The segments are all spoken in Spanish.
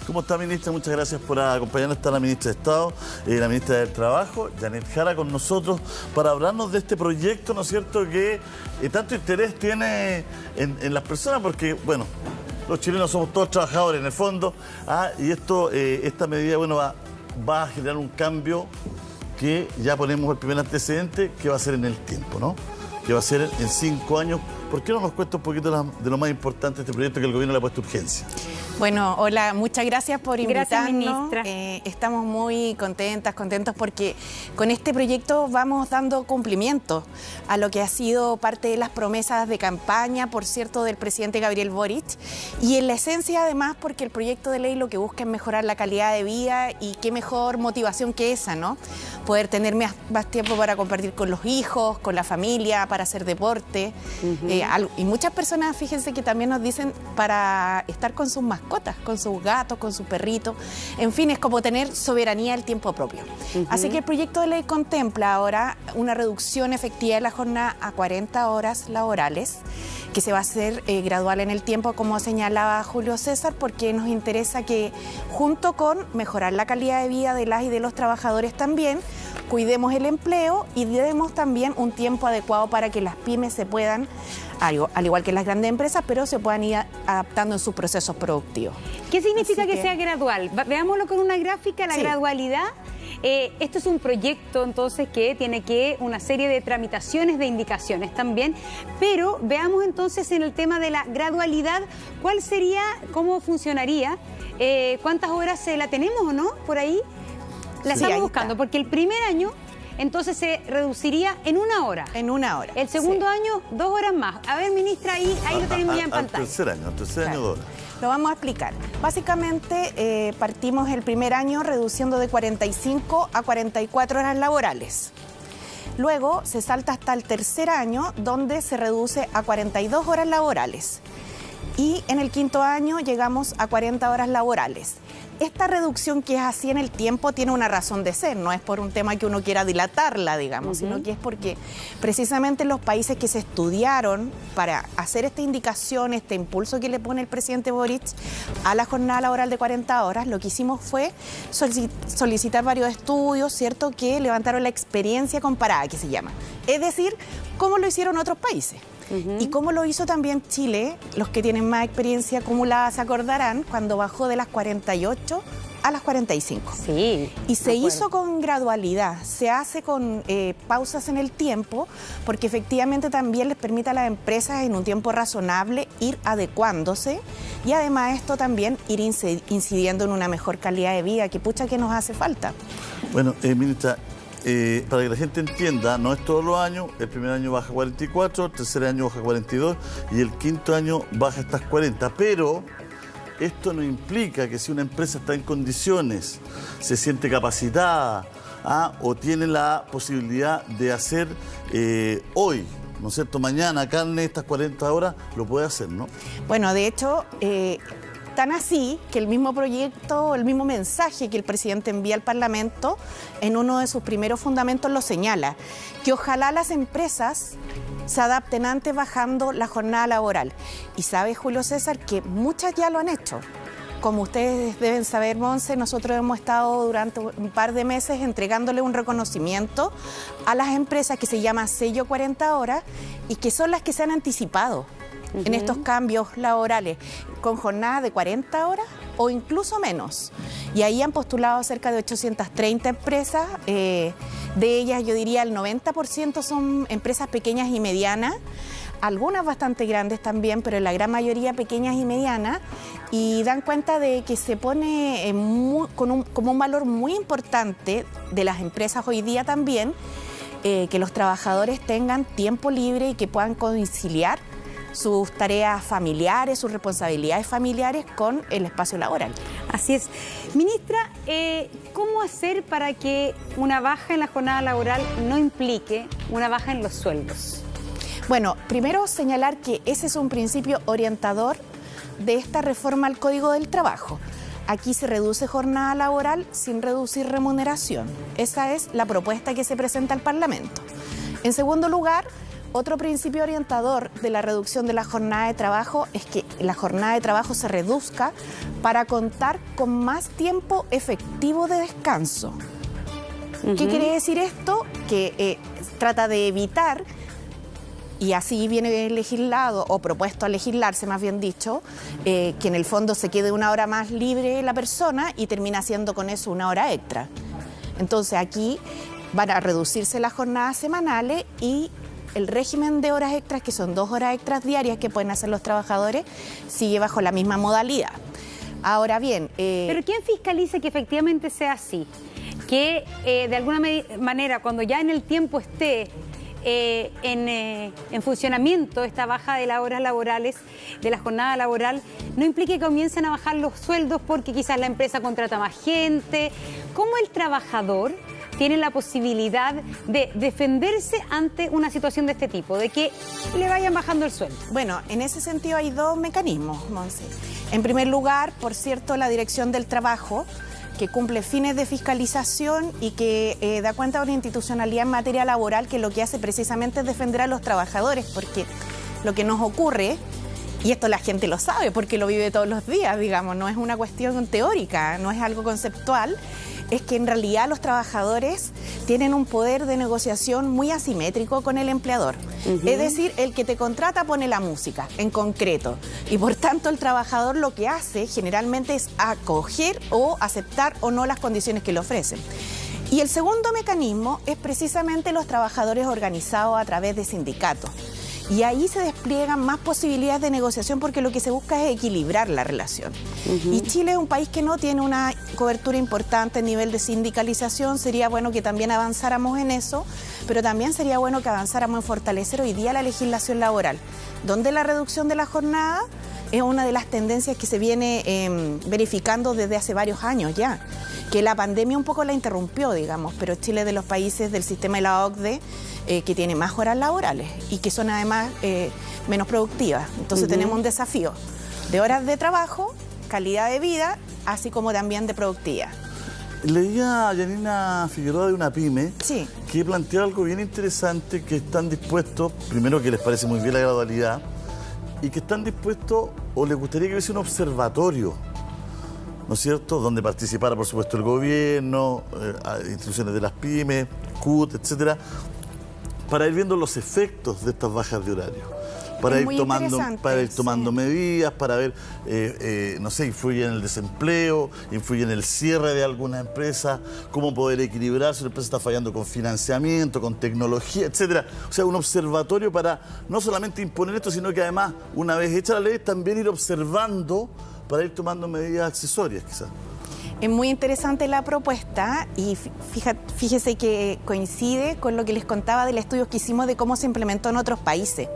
¿Cómo está, ministra? Muchas gracias por acompañarnos. Está la ministra de Estado, la ministra del Trabajo, Janet Jara, con nosotros para hablarnos de este proyecto, ¿no es cierto?, que tanto interés tiene en las personas, porque, bueno, los chilenos somos todos trabajadores en el fondo, y esta medida, bueno, va a generar un cambio que ya ponemos el primer antecedente, que va a ser en el tiempo, ¿no? Que va a ser en 5 años. ¿Por qué no nos cuesta un poquito de lo más importante de este proyecto, que el gobierno le ha puesto urgencia? Bueno, hola, muchas gracias por invitarnos. Gracias, ministra. Estamos muy contentos porque con este proyecto vamos dando cumplimiento a lo que ha sido parte de las promesas de campaña, por cierto, del presidente Gabriel Boric, y en la esencia además porque el proyecto de ley lo que busca es mejorar la calidad de vida, y qué mejor motivación que esa, ¿no? Poder tener más tiempo para compartir con los hijos, con la familia, para hacer deporte. Y muchas personas, fíjense, que también nos dicen para estar con sus mascotas, con sus gatos, con sus perritos. En fin, es como tener soberanía del tiempo propio. Así que el proyecto de ley contempla ahora una reducción efectiva de la jornada a 40 horas laborales, que se va a hacer gradual en el tiempo, como señalaba Julio César, porque nos interesa que, junto con mejorar la calidad de vida de las y de los trabajadores también, cuidemos el empleo y demos también un tiempo adecuado para que las pymes se puedan, al igual que las grandes empresas, pero se puedan ir adaptando en sus procesos productivos. ¿Qué significa que sea gradual? Veámoslo con una gráfica, la gradualidad. Esto es un proyecto, entonces, que tiene una serie de tramitaciones, de indicaciones también, pero veamos entonces en el tema de la gradualidad, ¿cuál sería, cómo funcionaría? ¿Cuántas horas la tenemos o no por ahí? La estamos buscando, porque el primer año entonces se reduciría en 1 hora. En 1 hora. El segundo año, 2 horas más. A ver, ministra, ahí lo tenemos ya en pantalla. Al tercer año 2 horas. Lo vamos a explicar. Básicamente partimos el primer año reduciendo de 45 a 44 horas laborales. Luego se salta hasta el tercer año, donde se reduce a 42 horas laborales. Y en el quinto año llegamos a 40 horas laborales. Esta reducción, que es así en el tiempo, tiene una razón de ser, no es por un tema que uno quiera dilatarla, digamos, sino que es porque precisamente los países que se estudiaron para hacer esta indicación, este impulso que le pone el presidente Boric a la jornada laboral de 40 horas, lo que hicimos fue solicitar varios estudios, ¿cierto?, que levantaron la experiencia comparada, que se llama. Es decir, cómo lo hicieron otros países. Y cómo lo hizo también Chile. Los que tienen más experiencia acumulada se acordarán cuando bajó de las 48 a las 45. Sí. Y se hizo con gradualidad, se hace con pausas en el tiempo, porque efectivamente también les permite a las empresas en un tiempo razonable ir adecuándose, y además esto también ir incidiendo en una mejor calidad de vida, que pucha que nos hace falta. Bueno, ministra, para que la gente entienda, no es todos los años. El primer año baja 44, el tercer año baja 42 y el quinto año baja estas 40. Pero esto no implica que si una empresa está en condiciones, se siente capacitada o tiene la posibilidad de hacer hoy, ¿no es cierto?, mañana carne, estas 40 horas, lo puede hacer, ¿no? Bueno, de hecho, tan así que el mismo proyecto, el mismo mensaje que el presidente envía al Parlamento, en uno de sus primeros fundamentos lo señala, que ojalá las empresas se adapten antes bajando la jornada laboral. Y sabe, Julio César, que muchas ya lo han hecho. Como ustedes deben saber, Monse, nosotros hemos estado durante un par de meses entregándole un reconocimiento a las empresas que se llama Sello 40 Horas, y que son las que se han anticipado en estos cambios laborales, con jornada de 40 horas o incluso menos. Y ahí han postulado cerca de 830 empresas, de ellas yo diría el 90% son empresas pequeñas y medianas, algunas bastante grandes también, pero la gran mayoría pequeñas y medianas, y dan cuenta de que se pone como un valor muy importante de las empresas hoy día también, que los trabajadores tengan tiempo libre y que puedan conciliar sus tareas familiares, sus responsabilidades familiares con el espacio laboral. Así es. Ministra, ¿cómo hacer para que una baja en la jornada laboral no implique una baja en los sueldos? Bueno, primero señalar que ese es un principio orientador de esta reforma al Código del Trabajo. Aquí se reduce jornada laboral sin reducir remuneración. Esa es la propuesta que se presenta al Parlamento. En segundo lugar, Otro principio orientador de la reducción de la jornada de trabajo es que la jornada de trabajo se reduzca para contar con más tiempo efectivo de descanso. ¿Qué quiere decir esto? Que trata de evitar, y así viene legislado o propuesto a legislarse, más bien dicho, que en el fondo se quede una hora más libre la persona y termina haciendo con eso una hora extra. Entonces aquí van a reducirse las jornadas semanales y el régimen de horas extras, que son 2 horas extras diarias que pueden hacer los trabajadores, sigue bajo la misma modalidad. Ahora bien... ¿Pero quién fiscaliza que efectivamente sea así? Que de alguna manera, cuando ya en el tiempo esté en funcionamiento esta baja de las horas laborales, de la jornada laboral, no implique que comiencen a bajar los sueldos porque quizás la empresa contrata más gente. ¿Cómo el trabajador tiene la posibilidad de defenderse ante una situación de este tipo, de que le vayan bajando el sueldo? Bueno, en ese sentido hay 2 mecanismos, Monse. En primer lugar, por cierto, la Dirección del Trabajo, que cumple fines de fiscalización y que da cuenta de una institucionalidad en materia laboral que lo que hace precisamente es defender a los trabajadores, porque lo que nos ocurre, y esto la gente lo sabe porque lo vive todos los días, digamos, no es una cuestión teórica, no es algo conceptual, es que en realidad los trabajadores tienen un poder de negociación muy asimétrico con el empleador. Es decir, el que te contrata pone la música, en concreto. Y por tanto el trabajador lo que hace generalmente es acoger o aceptar o no las condiciones que le ofrecen. Y el segundo mecanismo es precisamente los trabajadores organizados a través de sindicatos. Y ahí se despliegan más posibilidades de negociación porque lo que se busca es equilibrar la relación. Y Chile es un país que no tiene una cobertura importante a nivel de sindicalización. Sería bueno que también avanzáramos en eso, pero también sería bueno que avanzáramos en fortalecer hoy día la legislación laboral, donde la reducción de la jornada es una de las tendencias que se viene verificando desde hace varios años ya, que la pandemia un poco la interrumpió, digamos, pero Chile es de los países del sistema de la OCDE que tiene más horas laborales y que son además menos productivas. Entonces tenemos un desafío de horas de trabajo, calidad de vida, así como también de productividad. Leía a Yanina Figueroa de una pyme que plantea algo bien interesante, que están dispuestos, primero que les parece muy bien la gradualidad, y que están dispuestos, o les gustaría que hubiese un observatorio, ¿no es cierto?, donde participara, por supuesto, el gobierno, instituciones de las pymes, CUT, etcétera, para ir viendo los efectos de estas bajas de horario. Para ir tomando medidas, para ver, no sé, influye en el desempleo, influye en el cierre de alguna empresa, cómo poder equilibrar si una empresa está fallando con financiamiento, con tecnología, etcétera. O sea, un observatorio para no solamente imponer esto, sino que además, una vez hecha la ley, también ir observando para ir tomando medidas accesorias, quizás. Es muy interesante la propuesta y fíjese que coincide con lo que les contaba del estudio que hicimos de cómo se implementó en otros países.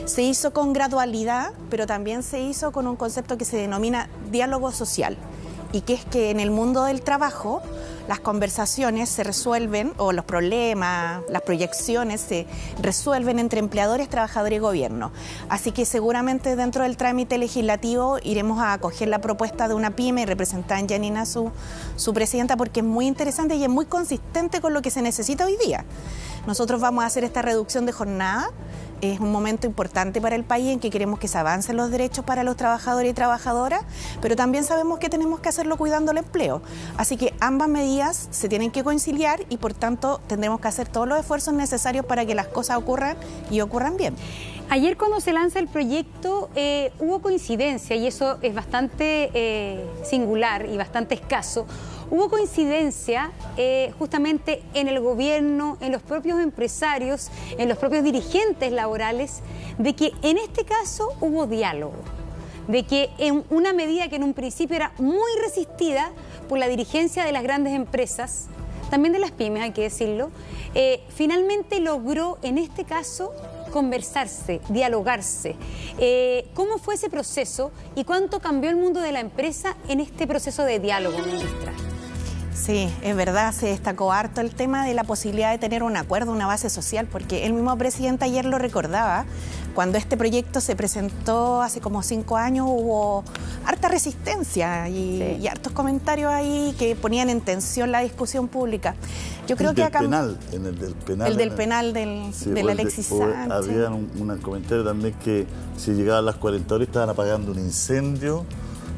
Se hizo con gradualidad, pero también se hizo con un concepto que se denomina diálogo social, y que es que en el mundo del trabajo las conversaciones se resuelven, o los problemas, las proyecciones se resuelven entre empleadores, trabajadores y gobierno. Así que seguramente dentro del trámite legislativo iremos a acoger la propuesta de una pyme, representada en Yanina, su presidenta, porque es muy interesante y es muy consistente con lo que se necesita hoy día. Nosotros vamos a hacer esta reducción de jornada. Es un momento importante para el país en que queremos que se avancen los derechos para los trabajadores y trabajadoras, pero también sabemos que tenemos que hacerlo cuidando el empleo. Así que ambas medidas se tienen que conciliar y por tanto tendremos que hacer todos los esfuerzos necesarios para que las cosas ocurran y ocurran bien. Ayer cuando se lanza el proyecto hubo coincidencia, y eso es bastante singular y bastante escaso. Hubo coincidencia justamente en el gobierno, en los propios empresarios, en los propios dirigentes laborales, de que en este caso hubo diálogo, de que en una medida que en un principio era muy resistida por la dirigencia de las grandes empresas, también de las pymes, hay que decirlo, finalmente logró en este caso conversarse, dialogarse. ¿Cómo fue ese proceso y cuánto cambió el mundo de la empresa en este proceso de diálogo, ministra? Sí, es verdad, se destacó harto el tema de la posibilidad de tener un acuerdo, una base social, porque el mismo presidente ayer lo recordaba. Cuando este proyecto se presentó hace como 5 años hubo harta resistencia y hartos comentarios ahí que ponían en tensión la discusión pública. Yo creo que acá... en el del penal del Alexis Sánchez. Había un comentario también que si llegaban las 40 horas estaban apagando un incendio.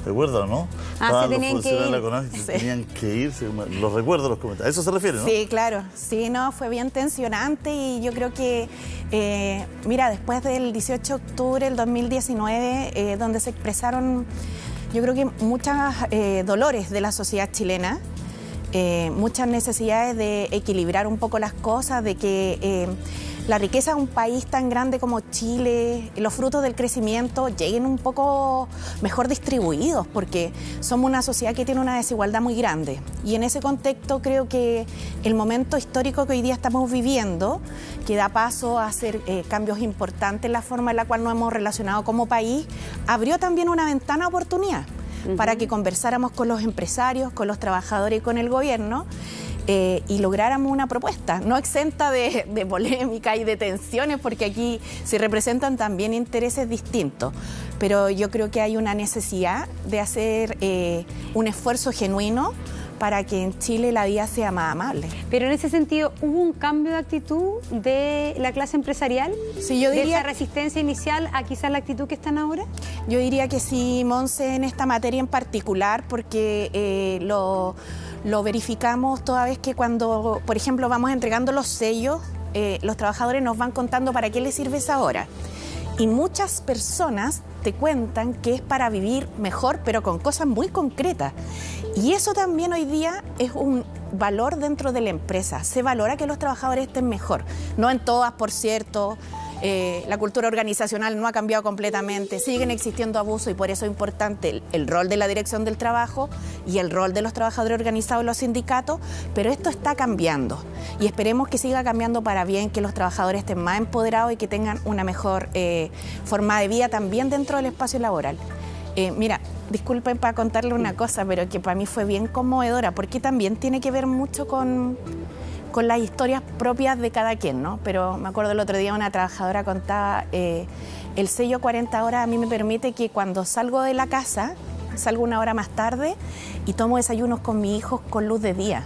¿Recuerdas, no? Se tenían que ir. La CONAF, tenían que irse. Los recuerdo, los comentarios. A eso se refiere, ¿no? Sí, claro. Sí, no, fue bien tensionante y yo creo que, mira, después del 18 de octubre del 2019, donde se expresaron, yo creo que muchos dolores de la sociedad chilena, muchas necesidades de equilibrar un poco las cosas, de que la riqueza de un país tan grande como Chile, los frutos del crecimiento lleguen un poco mejor distribuidos, porque somos una sociedad que tiene una desigualdad muy grande. Y en ese contexto creo que el momento histórico que hoy día estamos viviendo, que da paso a hacer cambios importantes en la forma en la cual nos hemos relacionado como país, abrió también una ventana de oportunidad para que conversáramos con los empresarios, con los trabajadores y con el gobierno, y lográramos una propuesta, no exenta de polémica y de tensiones, porque aquí se representan también intereses distintos. Pero yo creo que hay una necesidad de hacer un esfuerzo genuino para que en Chile la vida sea más amable. Pero en ese sentido, ¿hubo un cambio de actitud de la clase empresarial? Sí, yo diría... ¿De esa resistencia inicial a quizás la actitud que están ahora? Yo diría que sí, Monse, en esta materia en particular, porque lo verificamos toda vez que cuando, por ejemplo, vamos entregando los sellos, los trabajadores nos van contando para qué les sirve esa hora. Y muchas personas te cuentan que es para vivir mejor, pero con cosas muy concretas. Y eso también hoy día es un valor dentro de la empresa. Se valora que los trabajadores estén mejor. No en todas, por cierto. La cultura organizacional no ha cambiado completamente, siguen existiendo abusos y por eso es importante el rol de la dirección del trabajo y el rol de los trabajadores organizados en los sindicatos, pero esto está cambiando y esperemos que siga cambiando para bien, que los trabajadores estén más empoderados y que tengan una mejor forma de vida también dentro del espacio laboral. Mira, disculpen para contarle una cosa, pero que para mí fue bien conmovedora, porque también tiene que ver mucho con las historias propias de cada quien, ¿no? Pero me acuerdo el otro día una trabajadora contaba, el sello 40 horas a mí me permite que cuando salgo de la casa, salgo una hora más tarde y tomo desayunos con mis hijos con luz de día.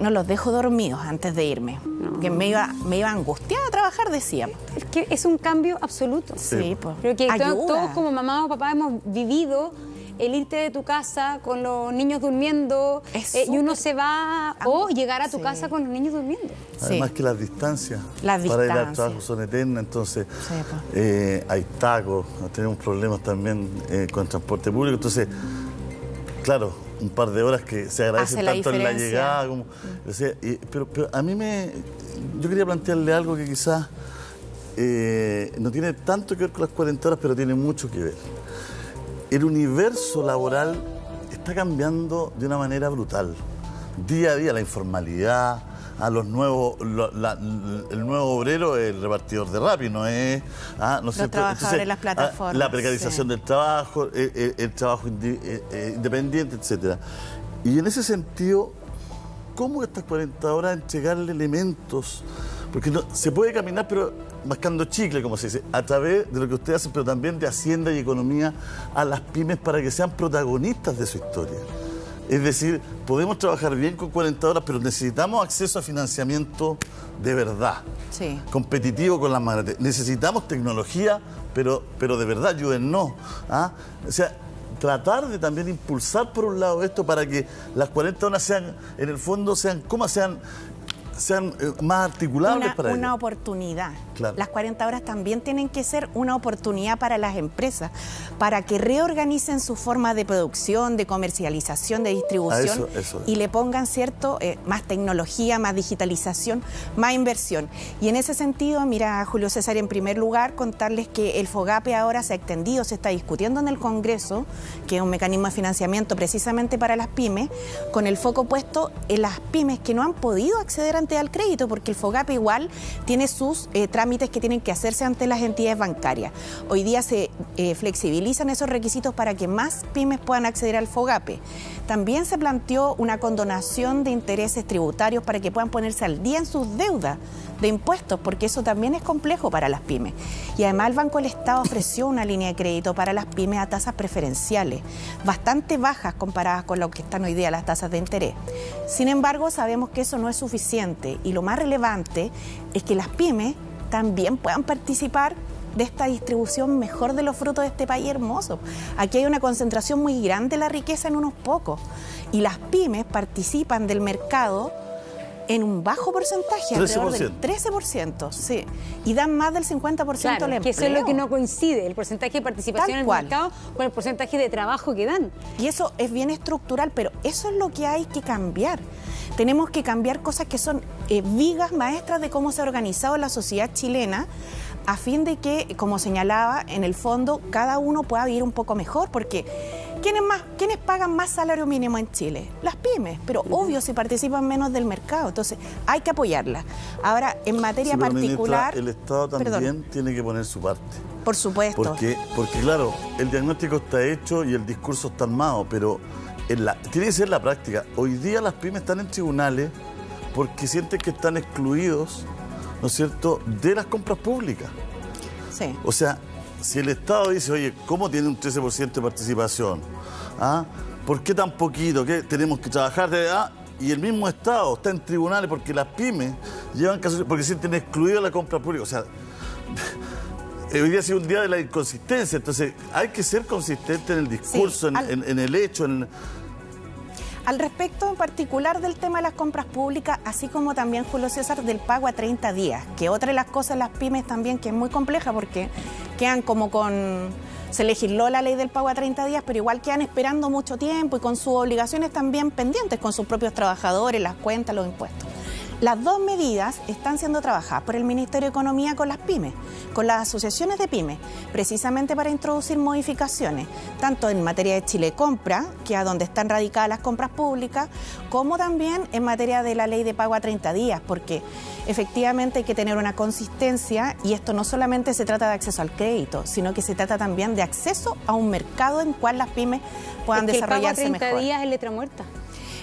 No los dejo dormidos antes de irme, porque me iba angustiada a trabajar, decía. Es que es un cambio absoluto. Sí, pues. Creo que todos como mamá o papá hemos vivido el irte de tu casa con los niños durmiendo y uno se va, o llegar a tu casa con los niños durmiendo. Además que las distancias para ir al trabajo son eternas, entonces hay tacos, tenemos problemas también con el transporte público, entonces, claro, un par de horas que se agradecen tanto en la llegada como... O sea, pero a mí yo quería plantearle algo que quizás no tiene tanto que ver con las 40 horas, pero tiene mucho que ver. El universo laboral está cambiando de una manera brutal. Día a día la informalidad, el nuevo obrero es el repartidor de Rappi, ¿no es? Los trabajadores en las plataformas. La precarización del trabajo, el trabajo independiente, etcétera. Y en ese sentido, ¿cómo estas 40 horas entregarle elementos? Porque se puede caminar, pero mascando chicle, como se dice, a través de lo que ustedes hacen, pero también de Hacienda y Economía, a las pymes para que sean protagonistas de su historia. Es decir, podemos trabajar bien con 40 horas, pero necesitamos acceso a financiamiento de verdad, competitivo con las magnates. Necesitamos tecnología, pero de verdad, ayúdennos. O sea, tratar de también impulsar por un lado esto para que las 40 horas sean, en el fondo, sean más articulables para ellos. Una oportunidad. Claro. Las 40 horas también tienen que ser una oportunidad para las empresas, para que reorganicen su forma de producción, de comercialización, de distribución y le pongan, ¿cierto?, más tecnología, más digitalización, más inversión. Y en ese sentido, mira, Julio César, en primer lugar, contarles que el FOGAPE ahora se ha extendido, se está discutiendo en el Congreso, que es un mecanismo de financiamiento precisamente para las pymes, con el foco puesto en las pymes que no han podido acceder al crédito, porque el FOGAPE igual tiene sus trámites que tienen que hacerse ante las entidades bancarias. Hoy día se flexibilizan esos requisitos para que más pymes puedan acceder al FOGAPE. También se planteó una condonación de intereses tributarios para que puedan ponerse al día en sus deudas de impuestos, porque eso también es complejo para las pymes. Y además el Banco del Estado ofreció una línea de crédito para las pymes a tasas preferenciales, bastante bajas comparadas con lo que están hoy día las tasas de interés. Sin embargo, sabemos que eso no es suficiente y lo más relevante es que las pymes también puedan participar de esta distribución mejor de los frutos de este país hermoso. Aquí hay una concentración muy grande de la riqueza en unos pocos y las pymes participan del mercado en un bajo porcentaje, 13%. alrededor del 13%, sí, y dan más del 50% claro, del empleo. Que eso es lo que no coincide, el porcentaje de participación en el mercado con el porcentaje de trabajo que dan. Y eso es bien estructural, pero eso es lo que hay que cambiar. Tenemos que cambiar cosas que son vigas maestras de cómo se ha organizado la sociedad chilena, a fin de que, como señalaba, en el fondo cada uno pueda vivir un poco mejor, porque ¿quiénes pagan más salario mínimo en Chile? Las pymes, pero obvio si participan menos del mercado, entonces hay que apoyarlas. Ahora, en materia particular... Ministra, el Estado también tiene que poner su parte. Por supuesto. Porque claro, el diagnóstico está hecho y el discurso está armado, pero tiene que ser la práctica. Hoy día las pymes están en tribunales porque sienten que están excluidos, ¿no es cierto?, de las compras públicas. Sí. O sea, si el Estado dice, oye, ¿cómo tiene un 13% de participación? ¿Ah? ¿Por qué tan poquito? ¿Qué tenemos que trabajar? Y el mismo Estado está en tribunales porque las pymes llevan casos, porque sienten excluida la compra pública. O sea, hoy día ha sido un día de la inconsistencia, entonces hay que ser consistente en el discurso, sí, en el hecho, Al respecto en particular del tema de las compras públicas, así como también, Julio César, del pago a 30 días, que otra de las cosas las pymes también que es muy compleja porque quedan como se legisló la ley del pago a 30 días, pero igual quedan esperando mucho tiempo y con sus obligaciones también pendientes con sus propios trabajadores, las cuentas, los impuestos. Las dos medidas están siendo trabajadas por el Ministerio de Economía con las pymes, con las asociaciones de pymes, precisamente para introducir modificaciones, tanto en materia de Chile Compra, que es donde están radicadas las compras públicas, como también en materia de la ley de pago a 30 días, porque efectivamente hay que tener una consistencia y esto no solamente se trata de acceso al crédito, sino que se trata también de acceso a un mercado en el cual las pymes puedan desarrollarse mejor. El pago a 30 días es letra muerta.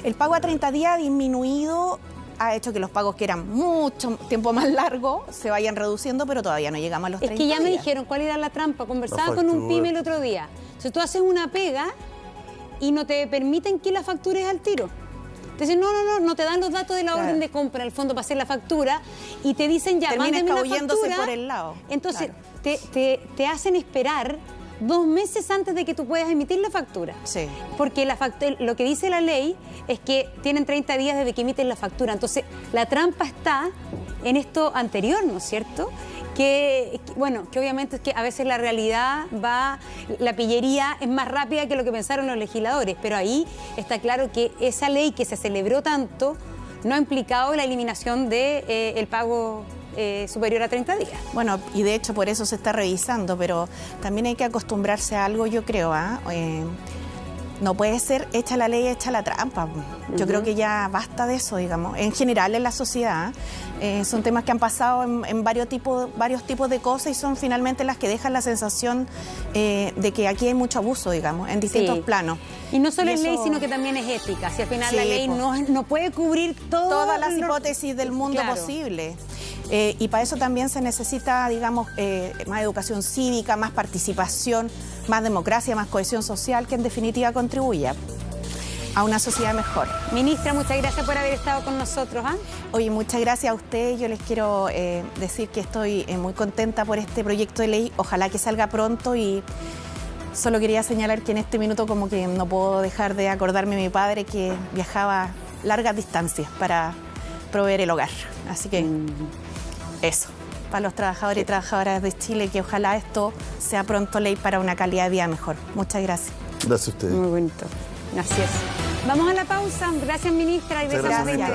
El pago a 30 días ha disminuido, ha hecho que los pagos que eran mucho tiempo más largos se vayan reduciendo, pero todavía no llegamos a los 30 días. Es que ya me dijeron cuál era la trampa. Conversaba con un pyme el otro día. Entonces tú haces una pega y no te permiten que la factures al tiro. Entonces, no te dan los datos de la orden de compra al fondo para hacer la factura y te dicen ya, mándame la factura. Por el lado. Entonces, te hacen esperar 2 meses antes de que tú puedas emitir la factura. Sí. Porque lo que dice la ley es que tienen 30 días desde que emiten la factura. Entonces, la trampa está en esto anterior, ¿no es cierto? Que obviamente es que a veces la realidad la pillería es más rápida que lo que pensaron los legisladores, pero ahí está claro que esa ley que se celebró tanto no ha implicado la eliminación del pago superior a 30 días. Bueno, y de hecho por eso se está revisando, pero también hay que acostumbrarse a algo, yo creo, no puede ser hecha la ley, hecha la trampa. Yo creo que ya basta de eso, digamos. En general en la sociedad son temas que han pasado en varios tipos de cosas y son finalmente las que dejan la sensación de que aquí hay mucho abuso, digamos, en distintos planos. Y no solo es ley, sino que también es ética. Si al final la ley no puede cubrir todas las hipótesis del mundo posible. Y para eso también se necesita, digamos, más educación cívica, más participación, más democracia, más cohesión social, que en definitiva contribuya a una sociedad mejor. Ministra, muchas gracias por haber estado con nosotros. Oye, muchas gracias a ustedes. Yo les quiero decir que estoy muy contenta por este proyecto de ley. Ojalá que salga pronto y solo quería señalar que en este minuto como que no puedo dejar de acordarme de mi padre que viajaba largas distancias para proveer el hogar. Así que eso, para los trabajadores y trabajadoras de Chile, que ojalá esto sea pronto ley para una calidad de vida mejor. Muchas gracias. Gracias a ustedes. Muy bonito. Gracias. Vamos a la pausa. Gracias, ministra. Y gracias.